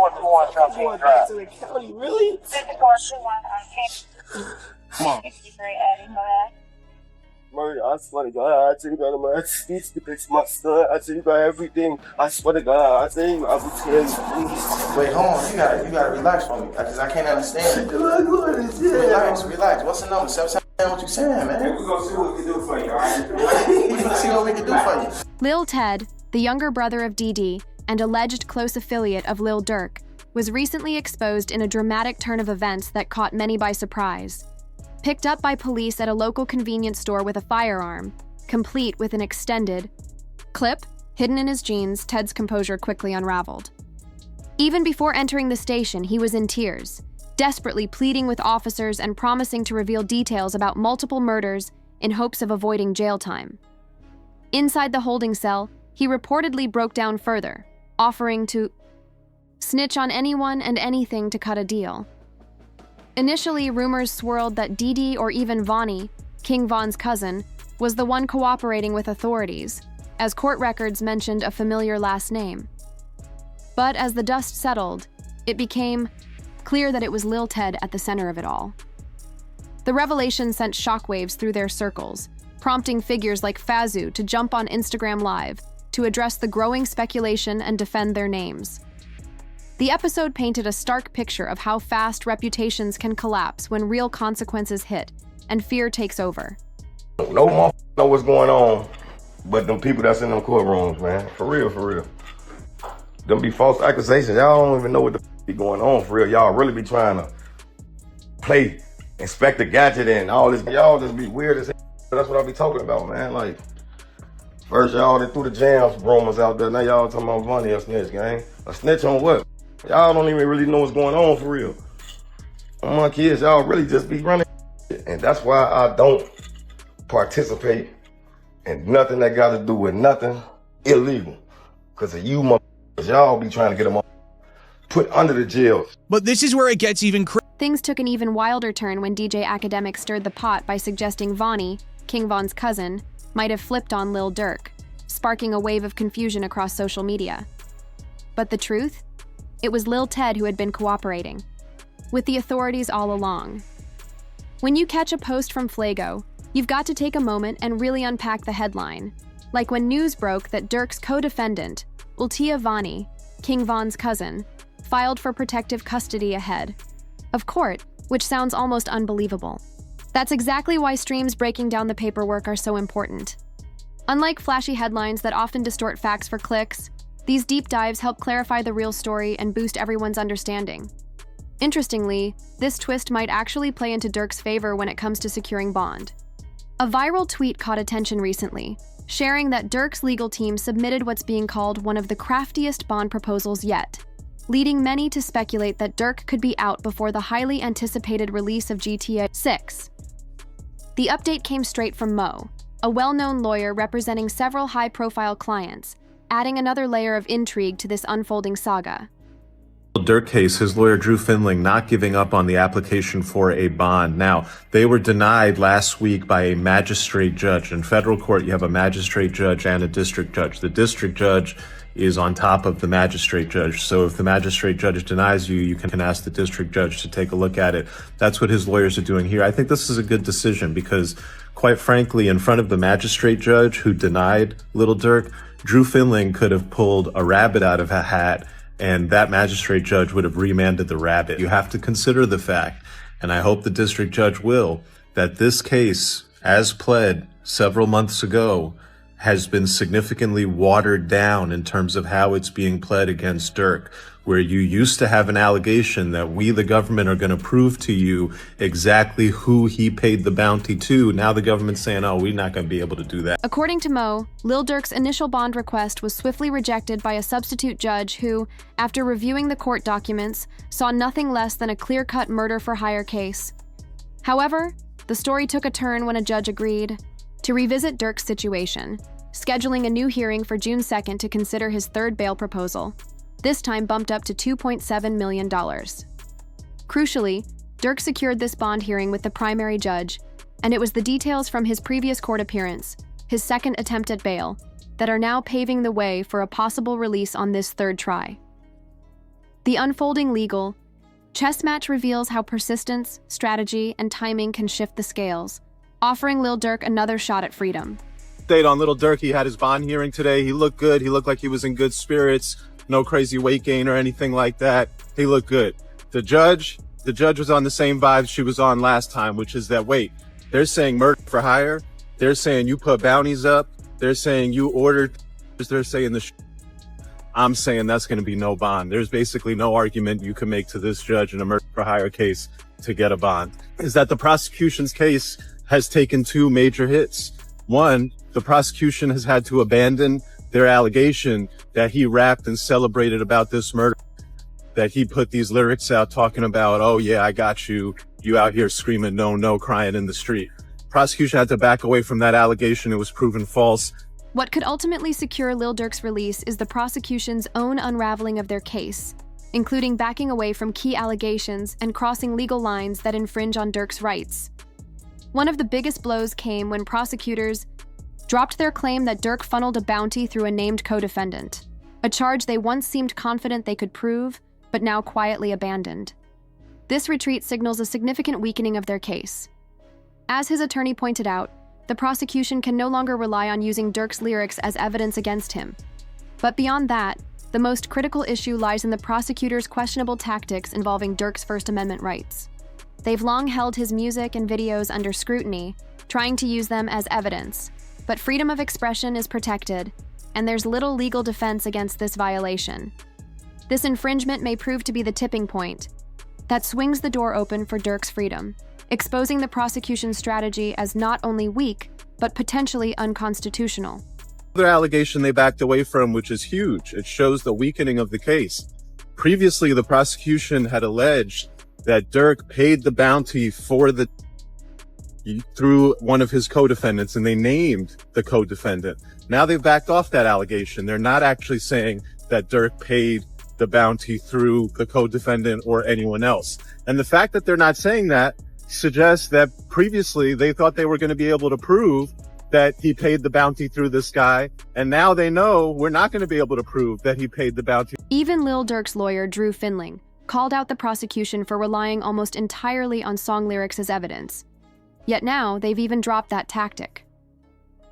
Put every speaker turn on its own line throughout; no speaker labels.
Going back to the county, really? Come on. Murder, I swear to God, I tell you God, I'm gonna teach the bitch my son. I tell you God everything. I swear to God, I tell you, I will tell you, please.
Wait, hold on, you gotta relax for me, because I can't understand it. Relax. What's the number? Stop saying what you saying, man.
We're gonna see what we can do for you, alright?
We're gonna see what we can do for you.
Lil Ted, the younger brother of DD and alleged close affiliate of Lil Durk, was recently exposed in a dramatic turn of events that caught many by surprise. Picked up by police at a local convenience store with a firearm, complete with an extended clip hidden in his jeans, Ted's composure quickly unraveled. Even before entering the station, he was in tears, desperately pleading with officers and promising to reveal details about multiple murders in hopes of avoiding jail time. Inside the holding cell, he reportedly broke down further, offering to snitch on anyone and anything to cut a deal. Initially, rumors swirled that DD or even Vonnie, King Von's cousin, was the one cooperating with authorities, as court records mentioned a familiar last name. But as the dust settled, it became clear that it was Lil Ted at the center of it all. The revelation sent shockwaves through their circles, prompting figures like Fazzu to jump on Instagram Live to address the growing speculation and defend their names. The episode painted a stark picture of how fast reputations can collapse when real consequences hit and fear takes over.
No motherfucker know what's going on, but them people that's in them courtrooms, man. For real. Them be false accusations. Y'all don't even know what the be going on for real. Y'all really be trying to play Inspector Gadget and all this. Y'all just be weird as hell. That's what I be talking about, man. Like, first y'all that threw the jams rumors out there. Now y'all talking about Vonnie a snitch, gang. A snitch on what? Y'all don't even really know what's going on for real. My kids, y'all really just be running. And that's why I don't participate in nothing that got to do with nothing illegal. Because of you motherfuckers, y'all be trying to get them put under the jail.
But this is where it gets even crazier.
Things took an even wilder turn when DJ Academic stirred the pot by suggesting Vonnie, King Von's cousin, might have flipped on Lil Durk, sparking a wave of confusion across social media. But the truth? It was Lil Ted who had been cooperating, with the authorities all along. When you catch a post from Flago, you've got to take a moment and really unpack the headline. Like when news broke that Durk's co-defendant, Ultia Vonnie, King Von's cousin, filed for protective custody ahead of court, which sounds almost unbelievable. That's exactly why streams breaking down the paperwork are so important. Unlike flashy headlines that often distort facts for clicks, these deep dives help clarify the real story and boost everyone's understanding. Interestingly, this twist might actually play into Durk's favor when it comes to securing bond. A viral tweet caught attention recently, sharing that Durk's legal team submitted what's being called one of the craftiest bond proposals yet, leading many to speculate that Durk could be out before the highly anticipated release of GTA 6. The update came straight from Mo, a well-known lawyer representing several high-profile clients, adding another layer of intrigue to this unfolding saga.
Durk case, his lawyer Drew Finling not giving up on the application for a bond. Now, they were denied last week by a magistrate judge. In federal court, you have a magistrate judge and a district judge. The district judge is on top of the magistrate judge. So if the magistrate judge denies you, you can ask the district judge to take a look at it. That's what his lawyers are doing here. I think this is a good decision because, quite frankly, in front of the magistrate judge who denied Lil Durk, Drew Finling could have pulled a rabbit out of a hat and that magistrate judge would have remanded the rabbit. You have to consider the fact, and I hope the district judge will, that this case, as pled several months ago, has been significantly watered down in terms of how it's being pled against Durk, where you used to have an allegation that we, the government, are going to prove to you exactly who he paid the bounty to. Now the government's saying, oh, we're not going to be able to do that.
According to Mo, Lil Durk's initial bond request was swiftly rejected by a substitute judge who, after reviewing the court documents, saw nothing less than a clear-cut murder-for-hire case. However, the story took a turn when a judge agreed to revisit Durk's situation, scheduling a new hearing for June 2nd to consider his third bail proposal, this time bumped up to $2.7 million. Crucially, Durk secured this bond hearing with the primary judge, and it was the details from his previous court appearance, his second attempt at bail, that are now paving the way for a possible release on this third try. The unfolding legal chess match reveals how persistence, strategy, and timing can shift the scales, offering Lil Durk another shot at freedom.
Update on Lil Durk. He had his bond hearing today. He looked good. He looked like he was in good spirits. No crazy weight gain or anything like that. He looked good. The judge was on the same vibe she was on last time, which is that, wait, they're saying murder for hire. They're saying you put bounties up. They're saying you ordered. They're saying I'm saying that's going to be no bond. There's basically no argument you can make to this judge in a murder for hire case to get a bond. Is that the prosecution's case has taken two major hits. One, the prosecution has had to abandon their allegation that he rapped and celebrated about this murder, that he put these lyrics out talking about, oh yeah, I got you. You out here screaming, no, no, crying in the street. Prosecution had to back away from that allegation. It was proven false.
What could ultimately secure Lil Durk's release is the prosecution's own unraveling of their case, including backing away from key allegations and crossing legal lines that infringe on Durk's rights. One of the biggest blows came when prosecutors dropped their claim that Durk funneled a bounty through a named co-defendant, a charge they once seemed confident they could prove, but now quietly abandoned. This retreat signals a significant weakening of their case. As his attorney pointed out, the prosecution can no longer rely on using Durk's lyrics as evidence against him. But beyond that, the most critical issue lies in the prosecutor's questionable tactics involving Durk's First Amendment rights. They've long held his music and videos under scrutiny, trying to use them as evidence. But freedom of expression is protected, and there's little legal defense against this violation. This infringement may prove to be the tipping point that swings the door open for Durk's freedom, exposing the prosecution's strategy as not only weak, but potentially unconstitutional.
Another allegation they backed away from, which is huge. It shows the weakening of the case. Previously, the prosecution had alleged that Durk paid the bounty through one of his co-defendants, and they named the co-defendant. Now they've backed off that allegation. They're not actually saying that Durk paid the bounty through the co-defendant or anyone else. And the fact that they're not saying that suggests that previously they thought they were going to be able to prove that he paid the bounty through this guy, and now they know we're not going to be able to prove that he paid the bounty.
Even Lil Durk's lawyer, Drew Finling, called out the prosecution for relying almost entirely on song lyrics as evidence. Yet now, they've even dropped that tactic.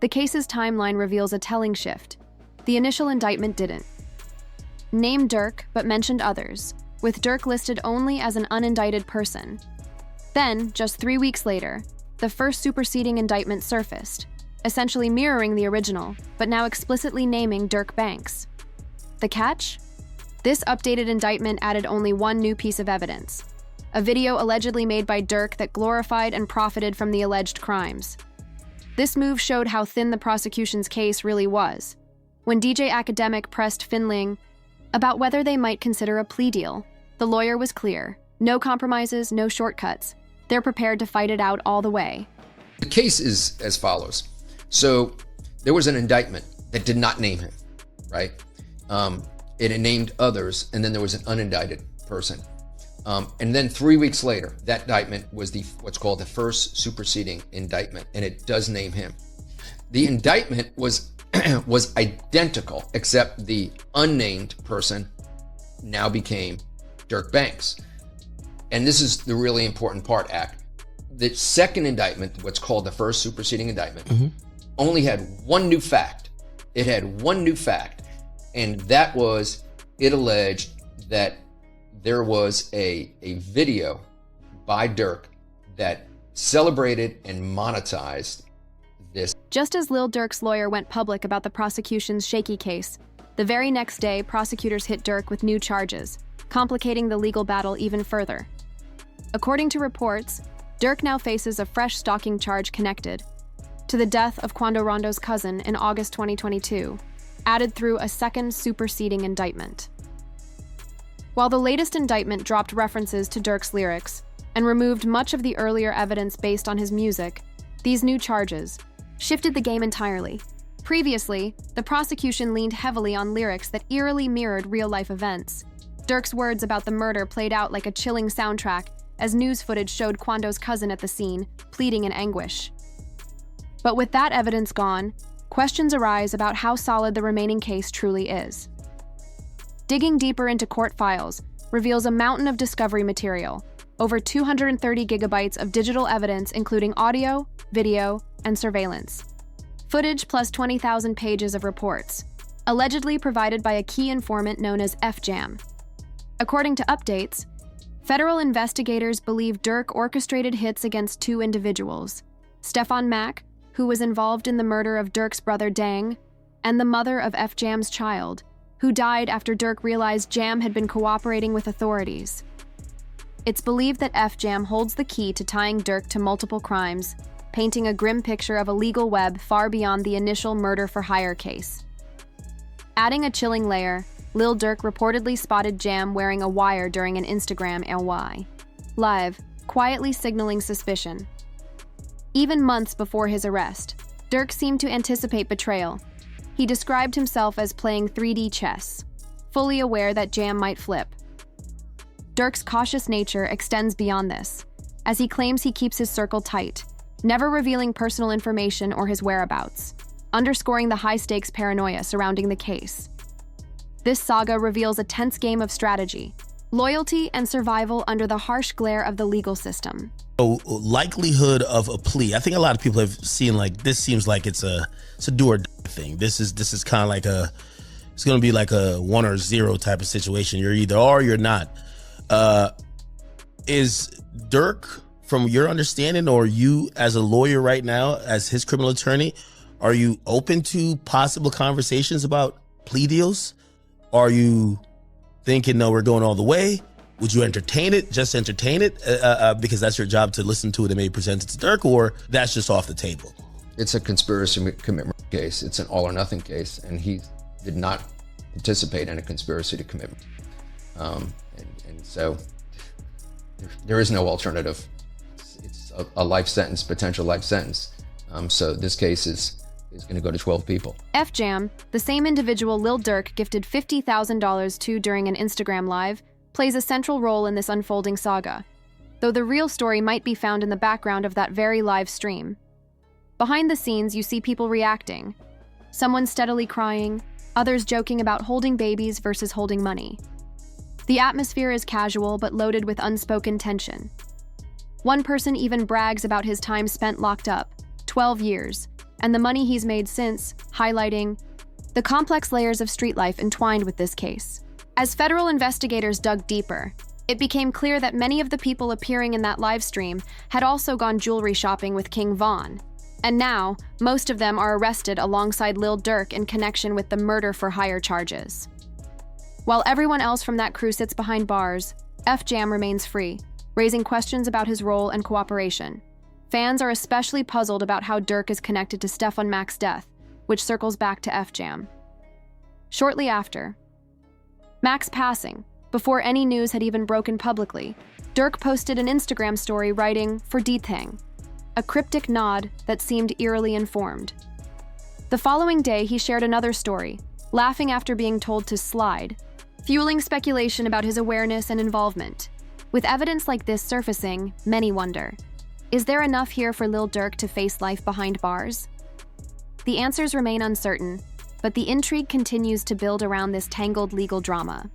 The case's timeline reveals a telling shift. The initial indictment didn't. Named Durk, but mentioned others, with Durk listed only as an unindicted person. Then, just 3 weeks later, the first superseding indictment surfaced, essentially mirroring the original, but now explicitly naming Durk Banks. The catch? This updated indictment added only one new piece of evidence: a video allegedly made by Durk that glorified and profited from the alleged crimes. This move showed how thin the prosecution's case really was. When DJ Academic pressed Finling about whether they might consider a plea deal, the lawyer was clear: no compromises, no shortcuts. They're prepared to fight it out all the way.
The case is as follows. So there was an indictment that did not name him, right? It named others, and then there was an unindicted person. And then 3 weeks later, that indictment was what's called the first superseding indictment, and it does name him. The indictment was identical, except the unnamed person now became Durk Banks. And this is the really important part, Act. The second indictment, what's called the first superseding indictment, only had one new fact. It had one new fact, and that was it alleged that there was a video by Durk that celebrated and monetized this.
Just as Lil Durk's lawyer went public about the prosecution's shaky case, the very next day, prosecutors hit Durk with new charges, complicating the legal battle even further. According to reports, Durk now faces a fresh stalking charge connected to the death of Quando Rondo's cousin in August 2022, added through a second superseding indictment. While the latest indictment dropped references to Durk's lyrics and removed much of the earlier evidence based on his music, these new charges shifted the game entirely. Previously, the prosecution leaned heavily on lyrics that eerily mirrored real-life events. Durk's words about the murder played out like a chilling soundtrack as news footage showed Quando's cousin at the scene, pleading in anguish. But with that evidence gone, questions arise about how solid the remaining case truly is. Digging deeper into court files reveals a mountain of discovery material, over 230 gigabytes of digital evidence including audio, video, and surveillance. Footage plus 20,000 pages of reports, allegedly provided by a key informant known as FJam. According to updates, federal investigators believe Durk orchestrated hits against two individuals, Stefan Mack, who was involved in the murder of Durk's brother Dang, and the mother of FJam's child, who died after Durk realized Jam had been cooperating with authorities. It's believed that FJam holds the key to tying Durk to multiple crimes, painting a grim picture of a legal web far beyond the initial murder-for-hire case. Adding a chilling layer, Lil Durk reportedly spotted Jam wearing a wire during an Instagram live, quietly signaling suspicion. Even months before his arrest, Durk seemed to anticipate betrayal. He described himself as playing 3D chess, fully aware that Jam might flip. Durk's cautious nature extends beyond this, as he claims he keeps his circle tight, never revealing personal information or his whereabouts, underscoring the high-stakes paranoia surrounding the case. This saga reveals a tense game of strategy, loyalty, and survival under the harsh glare of the legal system.
Likelihood of a plea. I think a lot of people have seen this seems like it's a do or die thing. This is kind of like it's going to be like a 1 or 0 type of situation. You're either are or you're not. Is Durk, from your understanding, or you as a lawyer right now, as his criminal attorney, are you open to possible conversations about plea deals? Are you thinking, no, we're going all the way? Would you entertain it, just entertain it, because that's your job to listen to it and maybe present it to Durk, or that's just off the table?
It's a conspiracy commitment case. It's an all or nothing case, and he did not participate in a conspiracy to commit. And so there is no alternative. It's a life sentence, potential life sentence. So this case is going to go to 12 people.
FJam, the same individual Lil Durk gifted $50,000 to during an Instagram live, plays a central role in this unfolding saga, though the real story might be found in the background of that very live stream. Behind the scenes, you see people reacting. Someone steadily crying, others joking about holding babies versus holding money. The atmosphere is casual but loaded with unspoken tension. One person even brags about his time spent locked up, 12 years, and the money he's made since, highlighting the complex layers of street life entwined with this case. As federal investigators dug deeper, it became clear that many of the people appearing in that live stream had also gone jewelry shopping with King Von. And now, most of them are arrested alongside Lil Durk in connection with the murder-for-hire charges. While everyone else from that crew sits behind bars, FJam remains free, raising questions about his role and cooperation. Fans are especially puzzled about how Durk is connected to Stefan Mack's death, which circles back to FJam. Shortly after Mack's passing, before any news had even broken publicly, Durk posted an Instagram story writing, "For Deethang," a cryptic nod that seemed eerily informed. The following day, he shared another story, laughing after being told to slide, fueling speculation about his awareness and involvement. With evidence like this surfacing, many wonder, is there enough here for Lil Durk to face life behind bars? The answers remain uncertain, but the intrigue continues to build around this tangled legal drama.